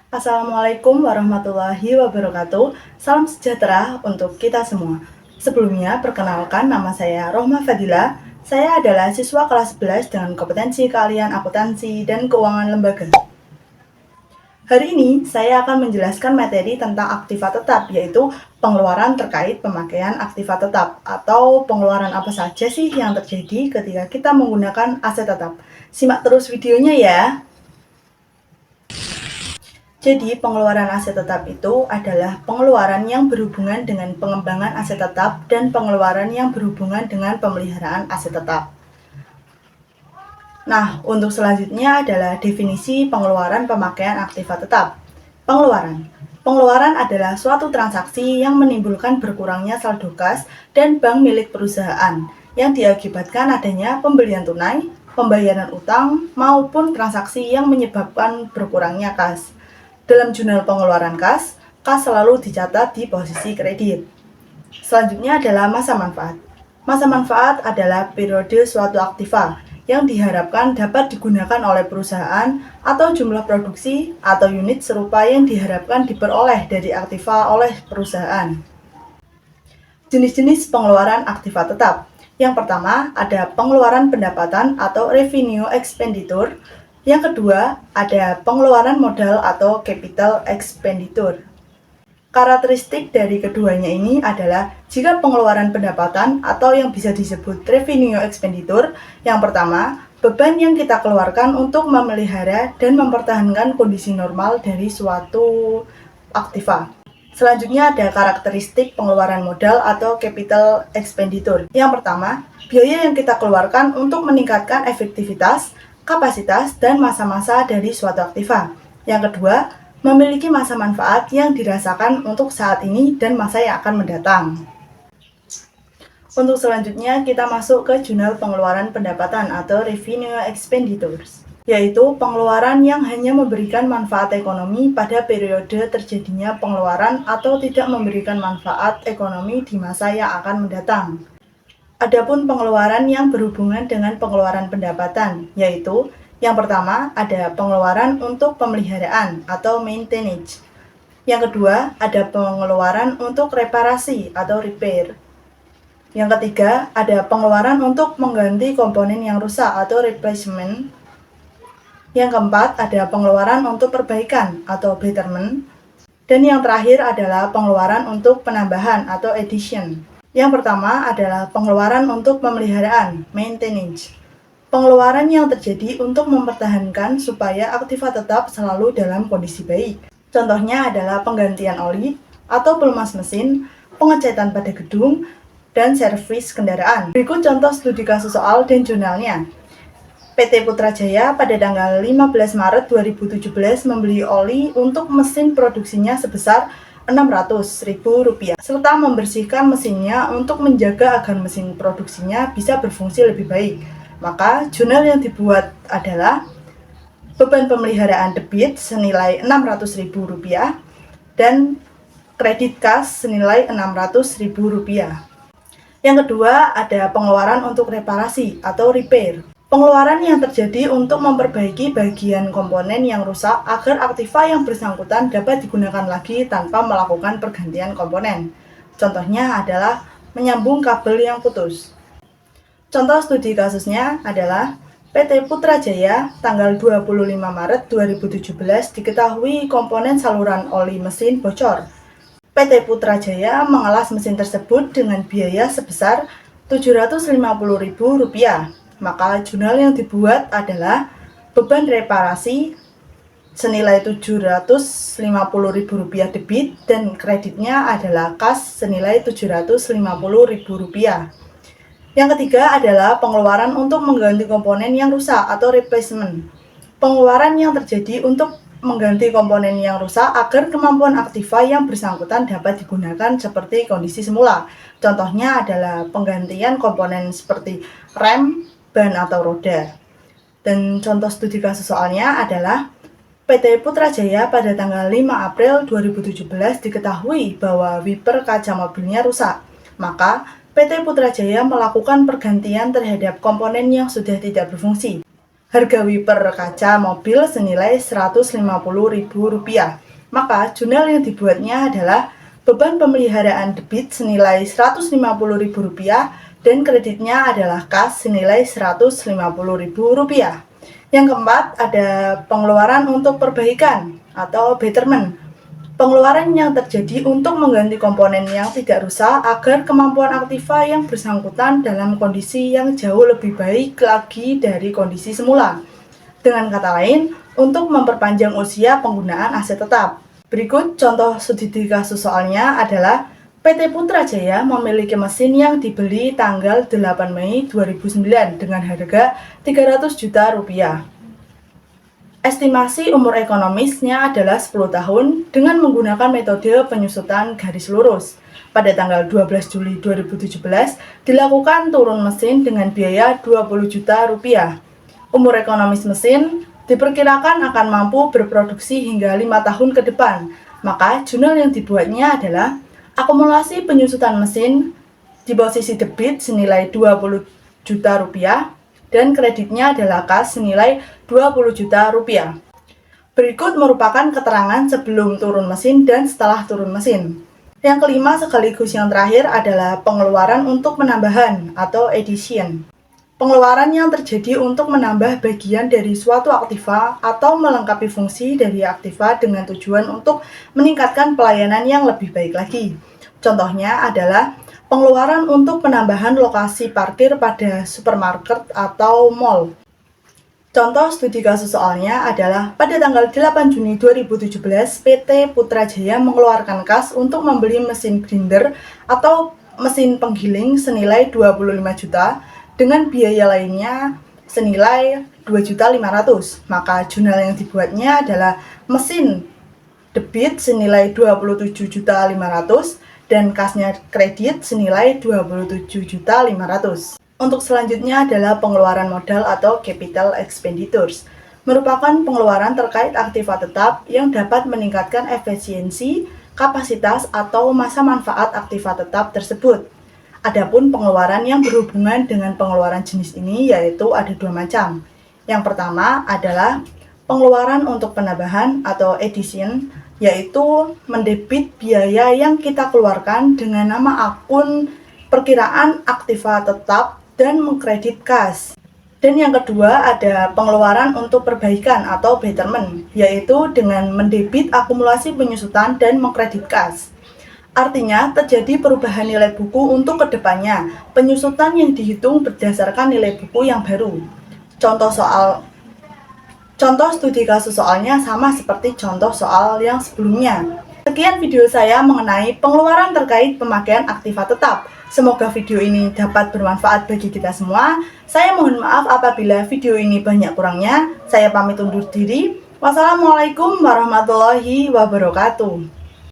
Assalamualaikum warahmatullahi wabarakatuh. Salam sejahtera untuk kita semua. Sebelumnya, perkenalkan nama saya Rohma Fadila. Saya adalah siswa kelas 11 dengan kompetensi keahlian akuntansi dan keuangan lembaga. Hari ini, saya akan menjelaskan materi tentang aktiva tetap, yaitu pengeluaran terkait pemakaian aktiva tetap, atau pengeluaran apa saja sih yang terjadi ketika kita menggunakan aset tetap. Simak terus videonya ya. Jadi, pengeluaran aset tetap itu adalah pengeluaran yang berhubungan dengan pengembangan aset tetap dan pengeluaran yang berhubungan dengan pemeliharaan aset tetap. Nah, untuk selanjutnya adalah definisi pengeluaran pemakaian aktiva tetap. Pengeluaran. Pengeluaran adalah suatu transaksi yang menimbulkan berkurangnya saldo kas dan bank milik perusahaan yang diakibatkan adanya pembelian tunai, pembayaran utang, maupun transaksi yang menyebabkan berkurangnya kas. Dalam jurnal pengeluaran kas selalu dicatat di posisi kredit. Selanjutnya adalah masa manfaat. Masa manfaat adalah periode suatu aktiva yang diharapkan dapat digunakan oleh perusahaan atau jumlah produksi atau unit serupa yang diharapkan diperoleh dari aktiva oleh perusahaan. Jenis-jenis pengeluaran aktiva tetap. Yang pertama ada pengeluaran pendapatan atau revenue expenditure. Yang kedua ada pengeluaran modal atau capital expenditure. Karakteristik dari keduanya ini adalah jika pengeluaran pendapatan atau yang bisa disebut revenue expenditure, yang pertama, beban yang kita keluarkan untuk memelihara dan mempertahankan kondisi normal dari suatu aktiva. Selanjutnya ada karakteristik pengeluaran modal atau capital expenditure. Yang pertama, biaya yang kita keluarkan untuk meningkatkan efektivitas, kapasitas, dan masa-masa dari suatu aktiva. Yang kedua, memiliki masa manfaat yang dirasakan untuk saat ini dan masa yang akan mendatang. Untuk selanjutnya, kita masuk ke jurnal pengeluaran pendapatan atau revenue expenditures, yaitu pengeluaran yang hanya memberikan manfaat ekonomi pada periode terjadinya pengeluaran atau tidak memberikan manfaat ekonomi di masa yang akan mendatang. Adapun pengeluaran yang berhubungan dengan pengeluaran pendapatan, yaitu yang pertama ada pengeluaran untuk pemeliharaan atau maintenance. Yang kedua ada pengeluaran untuk reparasi atau repair. Yang ketiga ada pengeluaran untuk mengganti komponen yang rusak atau replacement. Yang keempat ada pengeluaran untuk perbaikan atau betterment. Dan yang terakhir adalah pengeluaran untuk penambahan atau addition. Yang pertama adalah pengeluaran untuk pemeliharaan, maintenance. Pengeluaran yang terjadi untuk mempertahankan supaya aktiva tetap selalu dalam kondisi baik. Contohnya adalah penggantian oli atau pelumas mesin, pengecatan pada gedung, dan servis kendaraan. Berikut contoh studi kasus soal dan jurnalnya. PT Putrajaya pada tanggal 15 Maret 2017 membeli oli untuk mesin produksinya sebesar Rp600.000, serta membersihkan mesinnya untuk menjaga agar mesin produksinya bisa berfungsi lebih baik. Maka jurnal yang dibuat adalah beban pemeliharaan debit senilai Rp600.000 dan kredit kas senilai Rp600.000. Yang kedua ada pengeluaran untuk reparasi atau repair. Pengeluaran yang terjadi untuk memperbaiki bagian komponen yang rusak agar aktiva yang bersangkutan dapat digunakan lagi tanpa melakukan pergantian komponen. Contohnya adalah menyambung kabel yang putus. Contoh studi kasusnya adalah PT Putrajaya tanggal 25 Maret 2017 diketahui komponen saluran oli mesin bocor. PT Putrajaya mengelas mesin tersebut dengan biaya sebesar Rp750.000. Maka jurnal yang dibuat adalah beban reparasi senilai Rp750.000 debit dan kreditnya adalah kas senilai Rp750.000. Yang ketiga adalah pengeluaran untuk mengganti komponen yang rusak atau replacement. Pengeluaran yang terjadi untuk mengganti komponen yang rusak agar kemampuan aktiva yang bersangkutan dapat digunakan seperti kondisi semula. Contohnya adalah penggantian komponen seperti rem, ban atau roda. Dan contoh studi kasus soalnya adalah PT Putrajaya pada tanggal 5 April 2017 diketahui bahwa wiper kaca mobilnya rusak. Maka PT Putrajaya melakukan pergantian terhadap komponen yang sudah tidak berfungsi. harga wiper kaca mobil senilai Rp150.000. Maka jurnal yang dibuatnya adalah beban pemeliharaan debit senilai Rp150.000 dan kreditnya adalah kas senilai Rp150.000. Yang keempat, ada pengeluaran untuk perbaikan atau betterment. Pengeluaran yang terjadi untuk mengganti komponen yang tidak rusak agar kemampuan aktiva yang bersangkutan dalam kondisi yang jauh lebih baik lagi dari kondisi semula. Dengan kata lain, untuk memperpanjang usia penggunaan aset tetap. Berikut contoh studi kasus soalnya adalah PT Putra Jaya memiliki mesin yang dibeli tanggal 8 Mei 2009 dengan harga Rp300 juta. Estimasi umur ekonomisnya adalah 10 tahun dengan menggunakan metode penyusutan garis lurus. Pada tanggal 12 Juli 2017 dilakukan turun mesin dengan biaya Rp20 juta. Umur ekonomis mesin diperkirakan akan mampu berproduksi hingga 5 tahun ke depan. Maka jurnal yang dibuatnya adalah akumulasi penyusutan mesin di posisi debit senilai Rp20 juta dan kreditnya adalah kas senilai Rp20 juta. Berikut merupakan keterangan sebelum turun mesin dan setelah turun mesin. Yang kelima sekaligus yang terakhir adalah pengeluaran untuk penambahan atau addition. Pengeluaran yang terjadi untuk menambah bagian dari suatu aktiva atau melengkapi fungsi dari aktiva dengan tujuan untuk meningkatkan pelayanan yang lebih baik lagi. Contohnya adalah pengeluaran untuk penambahan lokasi parkir pada supermarket atau mall. Contoh studi kasus soalnya adalah pada tanggal 8 Juni 2017, PT Putra Jaya mengeluarkan kas untuk membeli mesin grinder atau mesin penggiling senilai Rp25 juta dengan biaya lainnya senilai Rp2.500.000. Maka jurnal yang dibuatnya adalah mesin debit senilai Rp27.500.000 dan kasnya kredit senilai Rp27.500.000. Untuk selanjutnya adalah pengeluaran modal atau capital expenditures. Merupakan pengeluaran terkait aktiva tetap yang dapat meningkatkan efisiensi, kapasitas, atau masa manfaat aktiva tetap tersebut. Adapun pengeluaran yang berhubungan dengan pengeluaran jenis ini yaitu ada dua macam. Yang pertama adalah pengeluaran untuk penambahan atau addition, yaitu mendebit biaya yang kita keluarkan dengan nama akun perkiraan aktiva tetap dan mengkredit kas. Dan yang kedua ada pengeluaran untuk perbaikan atau betterment, yaitu dengan mendebit akumulasi penyusutan dan mengkredit kas. Artinya terjadi perubahan nilai buku untuk kedepannya. Penyusutan yang dihitung berdasarkan nilai buku yang baru. Contoh studi kasus soalnya sama seperti contoh soal yang sebelumnya. Sekian video saya mengenai pengeluaran terkait pemakaian aktiva tetap. Semoga video ini dapat bermanfaat bagi kita semua. Saya mohon maaf apabila video ini banyak kurangnya. Saya pamit undur diri. Wassalamualaikum warahmatullahi wabarakatuh.